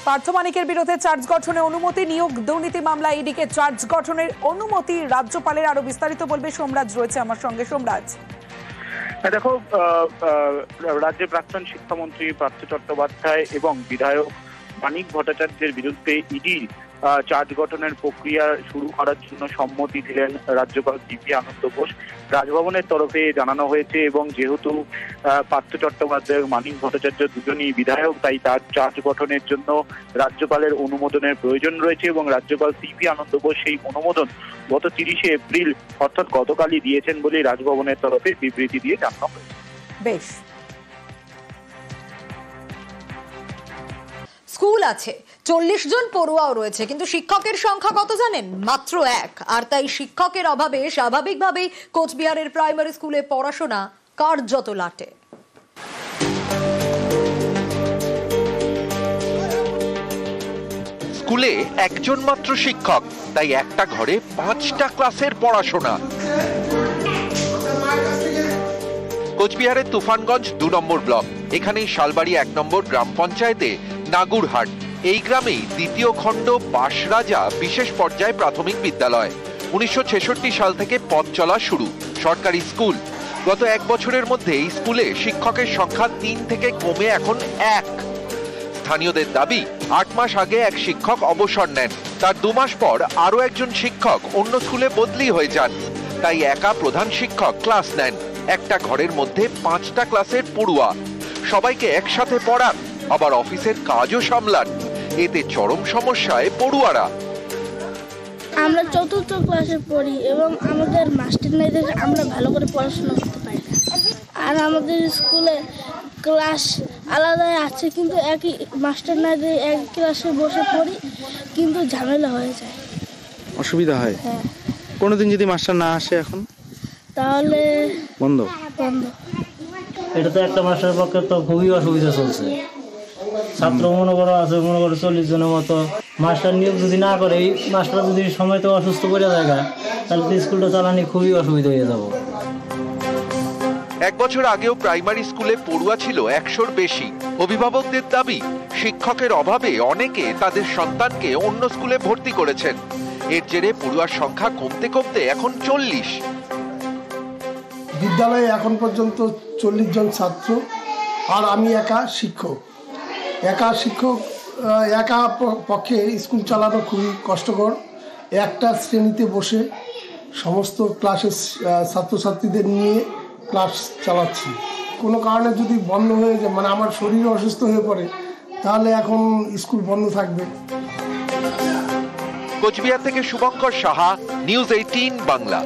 পার্থ মানিকের বিরুদ্ধে চার্জ গঠনে অনুমতি, নিয়োগ দুর্নীতি মামলায় ইডিকে চার্জ গঠনের অনুমতি রাজ্যপালের। আরো বিস্তারিত বলবে সোমরাজ, রয়েছে আমার সঙ্গে। সোমরাজ, দেখো, রাজ্যের প্রাক্তন শিক্ষামন্ত্রী পার্থ চট্টোপাধ্যায় এবং বিধায়ক মানিক ভট্টাচার্যের বিরুদ্ধে ইডি চার্জ গঠনের প্রক্রিয়া শুরু করার জন্য সম্মতি দিলেন রাজ্যপাল সিপি আনন্দ বোস। রাজভবনের তরফে জানানো হয়েছে এবং যেহেতু পার্থ চট্টোপাধ্যায় মানিক ভট্টাচার্য দুজনই বিধায়ক, তাই তার চার্জ গঠনের জন্য রাজ্যপালের অনুমোদনের প্রয়োজন রয়েছে এবং রাজ্যপাল সিপি আনন্দ বোস সেই অনুমোদন গত 30শে এপ্রিল অর্থাৎ গতকালই দিয়েছেন বলে রাজভবনের তরফে বিবৃতি দিয়ে জানানো হয়েছে। বেশ, স্কুল আছে, 40 জন পড়ুয়াও রয়েছে, কিন্তু শিক্ষকের সংখ্যা কত জানেন? মাত্র 1। আর তাই শিক্ষকের অভাবে স্বাভাবিকভাবেই কোচবিহারের প্রাইমারি স্কুলে পড়াশোনা কার্যত লাটে। স্কুলে একজন মাত্র শিক্ষক, তাই একটা ঘরে 5টা ক্লাসের পড়াশোনা। কোচবিহারের তুফানগঞ্জ 2 নম্বর ব্লক, এখানেই শালবাড়ি 1 নম্বর গ্রাম পঞ্চায়েতে নাগুরহাট। এই গ্রামেই দ্বিতীয় খণ্ড বাসরাজা বিশেষ পর্যায়ে প্রাথমিক বিদ্যালয়। 1966 সাল থেকে পথ চলা শুরু। সরকারি স্কুল। গত 1 বছরের মধ্যে এই স্কুলে শিক্ষকের সংখ্যা 3 থেকে কমে এখন 1। স্থানীয়দের দাবি, 8 মাস আগে এক শিক্ষক অবসর নেন, তার 2 মাস পর আরো একজন শিক্ষক অন্য স্কুলে বদলি হয়ে যান। তাই একা প্রধান শিক্ষক ক্লাস নেন। একটা ঘরের মধ্যে 5টা ক্লাসের পড়ুয়া, সবাইকে একসাথে পড়ান, আবার অফিসের কাজও সামলান। এতে চরম সমস্যায় পড়ুয়ারা। আমরা 4র্থ ক্লাসে পড়ি এবং আমাদের মাস্টার নাই দেখে আমরা ভালো করে পড়াশোনা করতে পারি না। আর আমাদের স্কুলে ক্লাস আলাদা আছে, কিন্তু একই মাস্টার নাই দেখে এক ক্লাসে বসে পড়ি, কিন্তু ঝামেলা হয়ে যায়, অসুবিধা হয়। হ্যাঁ, কোনোদিন যদি মাস্টার না আসে এখন তাহলে বন্ধ। এটা তো একটা মাস্টারের পক্ষে তো খুবই অসুবিধা চলছে। ছাত্র মনে করো 40 জনের মতো। মাস্টার নিয়োগ যদি না করে, এই মাস্টার যদি সময় তো অসুস্থ করে যায়, তাহলে তো স্কুলটা চালানি খুবই অসুবিধা হয়ে যাব। 1 বছর আগেও প্রাইমারি স্কুলে পড়ুয়া ছিল 100-র বেশি। অভিভাবকদের দাবি, শিক্ষকের অভাবে অনেকে তাদের সন্তানকে অন্য স্কুলে ভর্তি করেছেন। এর জেরে পড়ুয়ার সংখ্যা কমতে কমতে এখন 40। বিদ্যালয়ে এখন পর্যন্ত 40 জন ছাত্র, আর আমি একা শিক্ষক। একা পক্ষে স্কুল চালানো খুবই কষ্টকর। একটা শ্রেণীতে বসে সমস্ত ক্লাসের ছাত্রছাত্রীদের নিয়ে ক্লাস চালাচ্ছি। কোনো কারণে যদি বন্ধ হয়ে যায়, মানে আমার শরীর অসুস্থ হয়ে পড়ে, তাহলে এখন স্কুল বন্ধ থাকবে। কোচবিহার থেকে শুভঙ্কর সাহা, নিউজ 18 বাংলা।